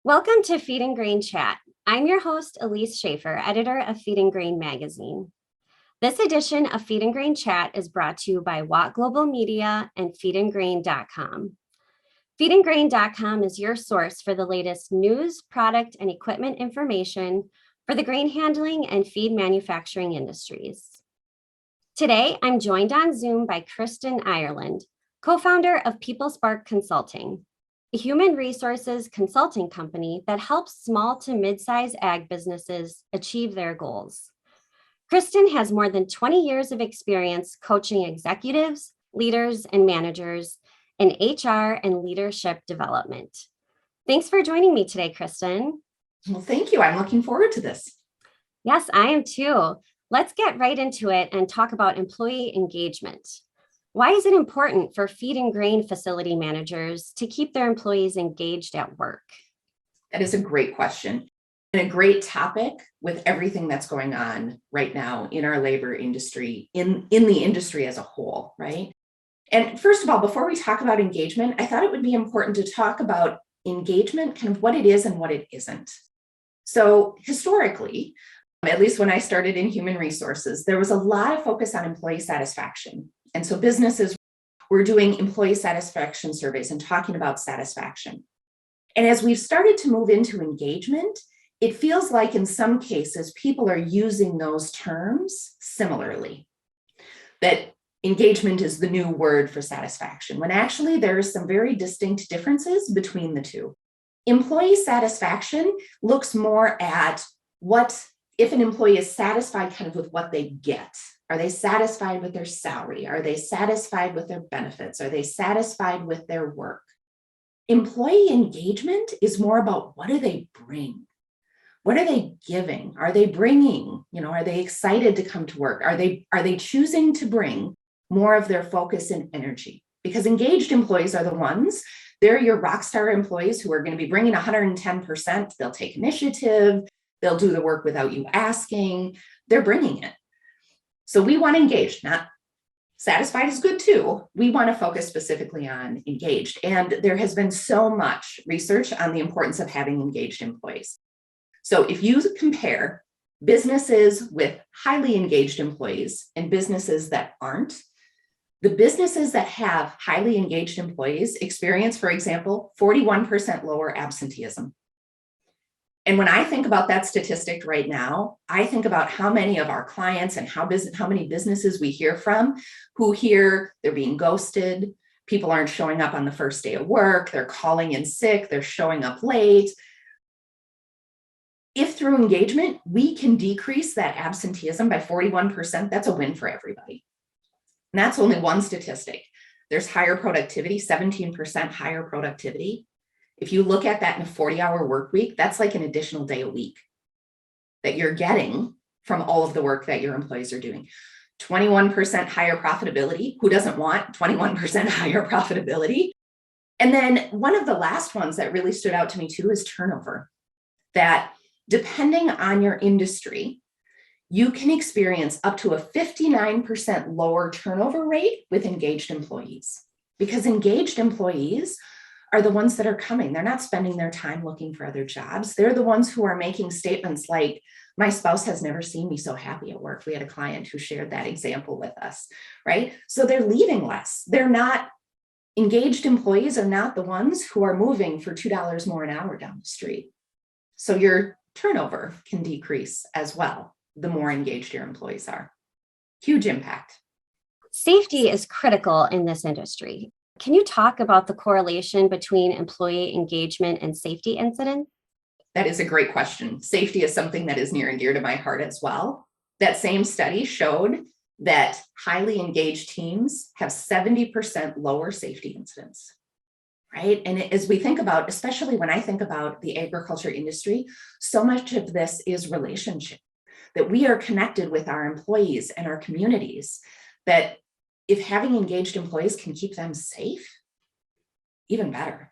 Welcome to Feed and Grain Chat. I'm your host, Elise Schaefer, editor of Feed and Grain magazine. This edition of Feed and Grain Chat is brought to you by Watt Global Media and feedandgrain.com. Feedandgrain.com is your source for the latest news, product, and equipment information for the grain handling and feed manufacturing industries. Today, I'm joined on Zoom by Kristen Ireland, co-founder of PeopleSpark Consulting, a human resources consulting company that helps small to mid-size ag businesses achieve their goals. Kristen has more than 20 years of experience coaching executives, leaders, and managers in HR and leadership development. Thanks for joining me today, Kristen. Well, thank you. I'm looking forward to this. Yes, I am too. Let's get right into it and talk about employee engagement. Why is it important for feed and grain facility managers to keep their employees engaged at work? That is a great question and a great topic with everything that's going on right now in our labor industry, in the industry as a whole, right? And first of all, before we talk about engagement, I thought it would be important to talk about engagement, kind of what it is and what it isn't. So historically, at least when I started in human resources, there was a lot of focus on employee satisfaction. And so businesses were doing employee satisfaction surveys and talking about satisfaction. And as we've started to move into engagement, it feels like in some cases, people are using those terms similarly. That engagement is the new word for satisfaction, when actually there are some very distinct differences between the two. Employee satisfaction looks more at what, if an employee is satisfied kind of with what they get. Are they satisfied with their salary? Are they satisfied with their benefits? Are they satisfied with their work? Employee engagement is more about what do they bring? What are they giving? Are they bringing, are they excited to come to work? Are they choosing to bring more of their focus and energy? Because engaged employees are the ones, they're your rock star employees who are going to be bringing 110%. They'll take initiative. They'll do the work without you asking. They're bringing it. So we want engaged, not satisfied is good too. We want to focus specifically on engaged. And there has been so much research on the importance of having engaged employees. So if you compare businesses with highly engaged employees and businesses that aren't, the businesses that have highly engaged employees experience, for example, 41% lower absenteeism. And when I think about that statistic right now, I think about how many of our clients and how many businesses we hear from who hear they're being ghosted, people aren't showing up on the first day of work, they're calling in sick, they're showing up late. If through engagement, we can decrease that absenteeism by 41%, that's a win for everybody. And that's only one statistic. There's higher productivity, 17% higher productivity. If you look at that in a 40-hour work week, that's like an additional day a week that you're getting from all of the work that your employees are doing. 21% higher profitability. Who doesn't want 21% higher profitability? And then one of the last ones that really stood out to me too is turnover. That depending on your industry, you can experience up to a 59% lower turnover rate with engaged employees. Because engaged employees are the ones that are coming. They're not spending their time looking for other jobs. They're the ones who are making statements like, my spouse has never seen me so happy at work. We had a client who shared that example with us, right? So they're leaving less. They're not, engaged employees are not the ones who are moving for $2 more an hour down the street. So your turnover can decrease as well, the more engaged your employees are. Huge impact. Safety is critical in this industry. Can you talk about the correlation between employee engagement and safety incidents? That is a great question. Safety is something that is near and dear to my heart as well. That same study showed that highly engaged teams have 70% lower safety incidents, right? And as we think about, especially when I think about the agriculture industry, so much of this is relationship, that we are connected with our employees and our communities, that if having engaged employees can keep them safe, even better.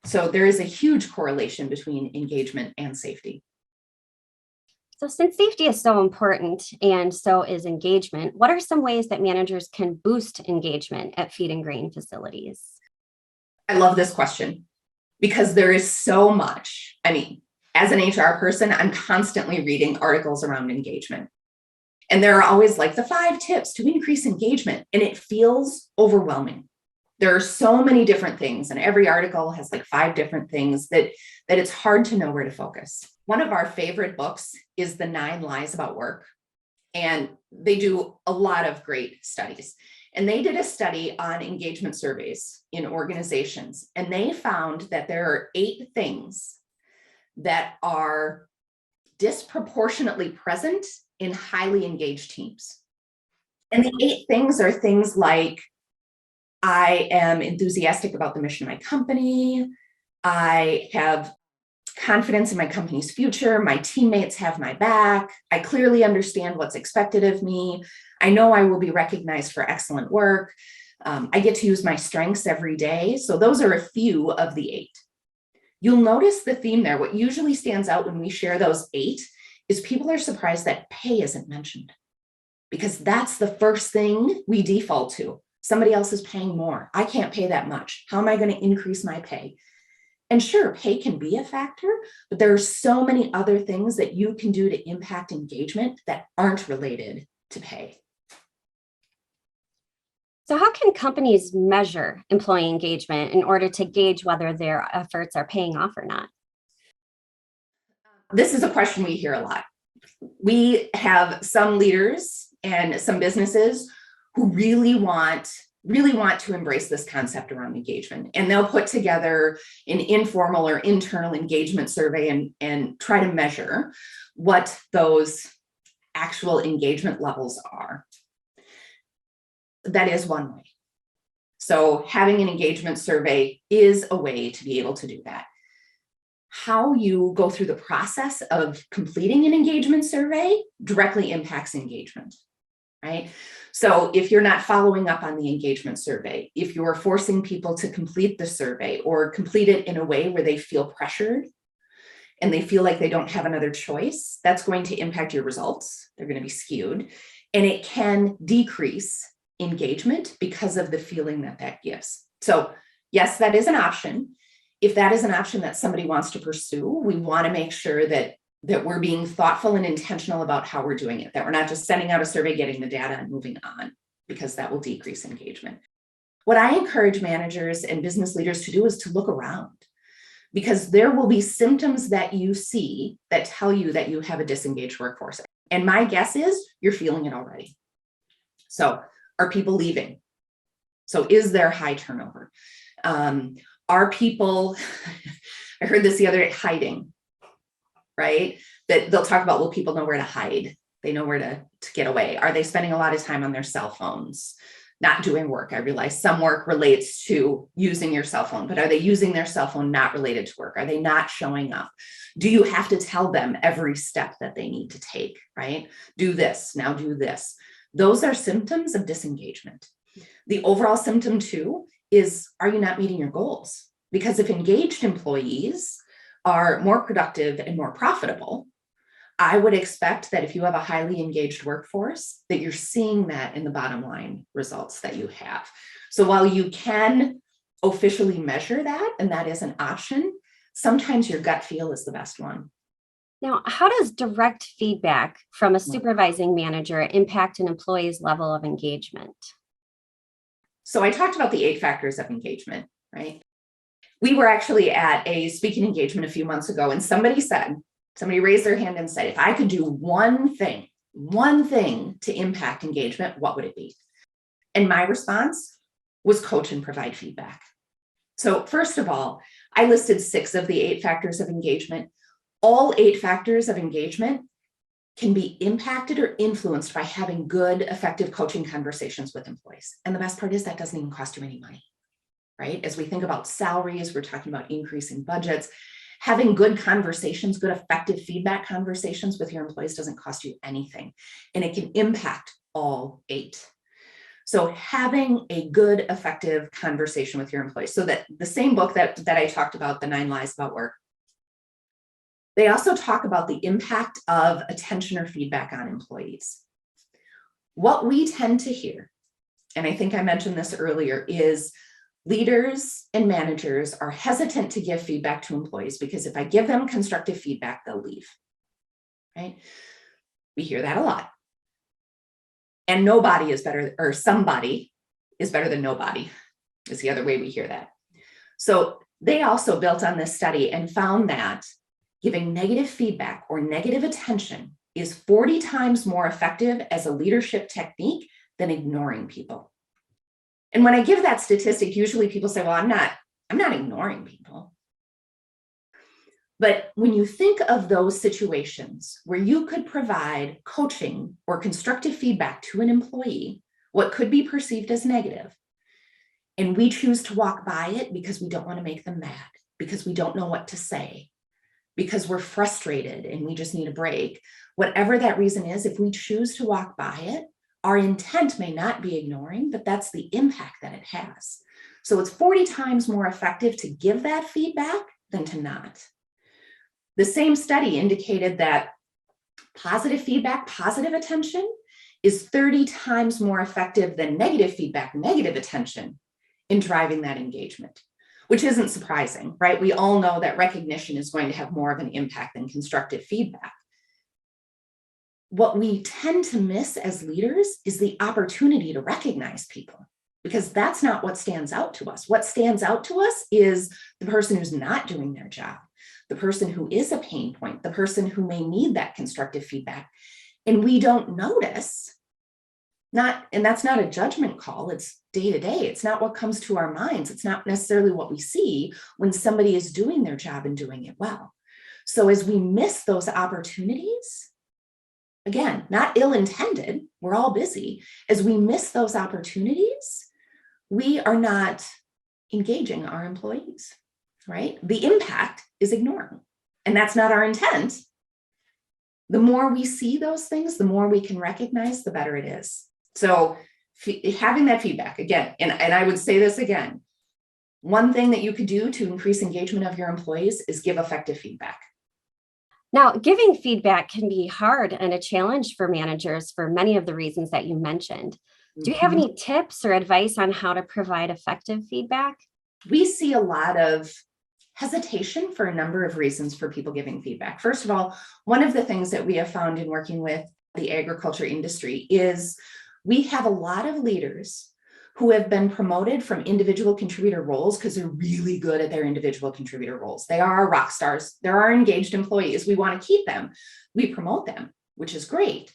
So there is a huge correlation between engagement and safety. So since safety is so important and so is engagement, what are some ways that managers can boost engagement at feed and grain facilities? I love this question. because there is so much. I mean, as an HR person, I'm constantly reading articles around engagement. And there are always like the 5 tips to increase engagement, and it feels overwhelming. There are so many different things, and every article has like 5 different things that it's hard to know where to focus. One of our favorite books is The 9 Lies About Work, and they do a lot of great studies. And they did a study on engagement surveys in organizations, and they found that there are 8 things that are disproportionately present in highly engaged teams. And the 8 things are things like, I am enthusiastic about the mission of my company. I have confidence in my company's future. My teammates have my back. I clearly understand what's expected of me. I know I will be recognized for excellent work. I get to use my strengths every day. So those are a few of the 8. You'll notice the theme there. What usually stands out when we share those 8 is people are surprised that pay isn't mentioned, because that's the first thing we default to. Somebody else is paying more. I can't pay that much. How am I going to increase my pay? And sure, pay can be a factor, but there are so many other things that you can do to impact engagement that aren't related to pay. So how can companies measure employee engagement in order to gauge whether their efforts are paying off or not? This is a question we hear a lot. We have some leaders and some businesses who really want to embrace this concept around engagement. And they'll put together an informal or internal engagement survey and try to measure what those actual engagement levels are. That is one way. So having an engagement survey is a way to be able to do that. How you go through the process of completing an engagement survey directly impacts engagement, right? So if you're not following up on the engagement survey, if you're forcing people to complete the survey or complete it in a way where they feel pressured and they feel like they don't have another choice, that's going to impact your results. They're going to be skewed, and it can decrease engagement because of the feeling that gives. So yes, that is an option. If that is an option that somebody wants to pursue, we want to make sure that we're being thoughtful and intentional about how we're doing it, that we're not just sending out a survey, getting the data and moving on, because that will decrease engagement. What I encourage managers and business leaders to do is to look around, because there will be symptoms that you see that tell you that you have a disengaged workforce. And my guess is you're feeling it already. So are people leaving? So is there high turnover? Are people, I heard this the other day, hiding, right? That they'll talk about, well, people know where to hide. They know where to get away. Are they spending a lot of time on their cell phones, not doing work? I realize some work relates to using your cell phone, but are they using their cell phone not related to work? Are they not showing up? Do you have to tell them every step that they need to take, right? Do this, now do this. Those are symptoms of disengagement. The overall symptom too is, are you not meeting your goals? Because if engaged employees are more productive and more profitable, I would expect that if you have a highly engaged workforce, that you're seeing that in the bottom line results that you have. So while you can officially measure that, and that is an option, sometimes your gut feel is the best one. Now, how does direct feedback from a supervising manager impact an employee's level of engagement? So I talked about the 8 factors of engagement, right? We were actually at a speaking engagement a few months ago, and somebody raised their hand and said, if I could do one thing to impact engagement, what would it be? And my response was coach and provide feedback. So first of all, I listed 6 of the 8 factors of engagement. All 8 factors of engagement can be impacted or influenced by having good, effective coaching conversations with employees. And the best part is that doesn't even cost you any money, right? As we think about salaries, we're talking about increasing budgets. Having good conversations, good, effective feedback conversations with your employees doesn't cost you anything, and it can impact all 8. So having a good, effective conversation with your employees. So that the same book that I talked about, The 9 Lies About Work, they also talk about the impact of attention or feedback on employees. What we tend to hear, and I think I mentioned this earlier, is Leaders and managers are hesitant to give feedback to employees because if I give them constructive feedback, they'll leave, right? We hear that a lot. And nobody is better, or somebody is better than nobody, is the other way we hear that. So they also built on this study and found that giving negative feedback or negative attention is 40 times more effective as a leadership technique than ignoring people. And when I give that statistic, usually people say, well, I'm not ignoring people. But when you think of those situations where you could provide coaching or constructive feedback to an employee, what could be perceived as negative, and we choose to walk by it because we don't want to make them mad, because we don't know what to say, because we're frustrated and we just need a break, whatever that reason is, if we choose to walk by it, our intent may not be ignoring, but that's the impact that it has. So it's 40 times more effective to give that feedback than to not. The same study indicated that positive feedback, positive attention is 30 times more effective than negative feedback, negative attention in driving that engagement, which isn't surprising, right? We all know that recognition is going to have more of an impact than constructive feedback. What we tend to miss as leaders is the opportunity to recognize people, because that's not what stands out to us. What stands out to us is the person who's not doing their job, the person who is a pain point, the person who may need that constructive feedback. And we don't notice, and that's not a judgment call, it's day to day. It's not what comes to our minds. It's not necessarily what we see when somebody is doing their job and doing it well. So as we miss those opportunities, again, not ill-intended, we're all busy. As we miss those opportunities, we are not engaging our employees, right? The impact is ignoring, and that's not our intent. The more we see those things, the more we can recognize, the better it is. So having that feedback, again, and I would say this again, one thing that you could do to increase engagement of your employees is give effective feedback. Now, giving feedback can be hard and a challenge for managers for many of the reasons that you mentioned. Do you have any tips or advice on how to provide effective feedback? We see a lot of hesitation for a number of reasons for people giving feedback. First of all, one of the things that we have found in working with the agriculture industry is we have a lot of leaders who have been promoted from individual contributor roles because they're really good at their individual contributor roles. They are our rock stars. They're our engaged employees. We want to keep them. We promote them, which is great.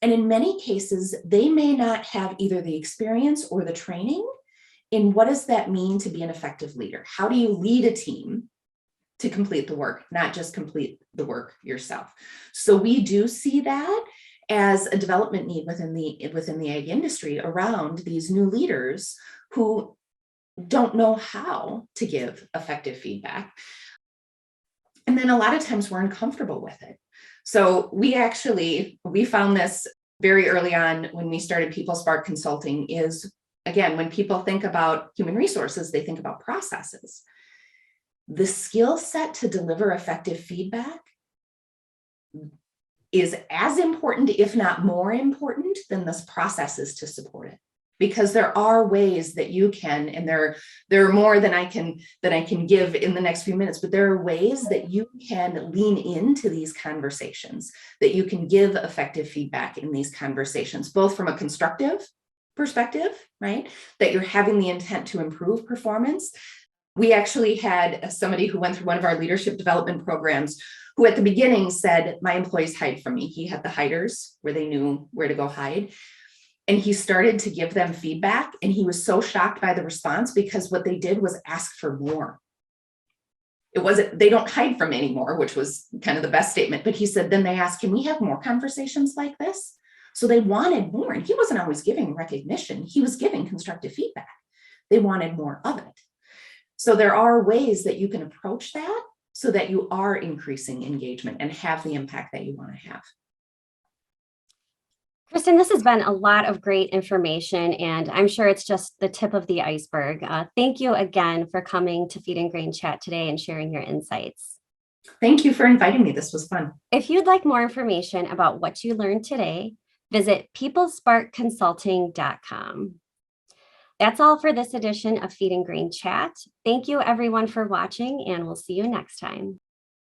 And in many cases, they may not have either the experience or the training in what does that mean to be an effective leader? How do you lead a team to complete the work, not just complete the work yourself? So we do see that as a development need within the ag industry around these new leaders who don't know how to give effective feedback. And then a lot of times we're uncomfortable with it. So we found this very early on when we started PeopleSpark Consulting is, again, when people think about human resources, they think about processes. The skill set to deliver effective feedback is as important, if not more important, than this processes to support it. Because there are ways that you can, and there are more than I can give in the next few minutes, but there are ways that you can lean into these conversations, that you can give effective feedback in these conversations, both from a constructive perspective, right? That you're having the intent to improve performance. We actually had somebody who went through one of our leadership development programs who at the beginning said, my employees hide from me. He had the hiders where they knew where to go hide. And he started to give them feedback. And he was so shocked by the response because what they did was ask for more. It wasn't, they don't hide from me anymore, which was kind of the best statement. But he said, then they asked, can we have more conversations like this? So they wanted more. And he wasn't always giving recognition. He was giving constructive feedback. They wanted more of it. So there are ways that you can approach that so that you are increasing engagement and have the impact that you want to have. Kristen, this has been a lot of great information, and I'm sure it's just the tip of the iceberg. Thank you again for coming to Feed and Grain Chat today and sharing your insights. Thank you for inviting me. This was fun. If you'd like more information about what you learned today, visit peoplesparkconsulting.com. That's all for this edition of Feed and Grain Chat. Thank you everyone for watching, and we'll see you next time.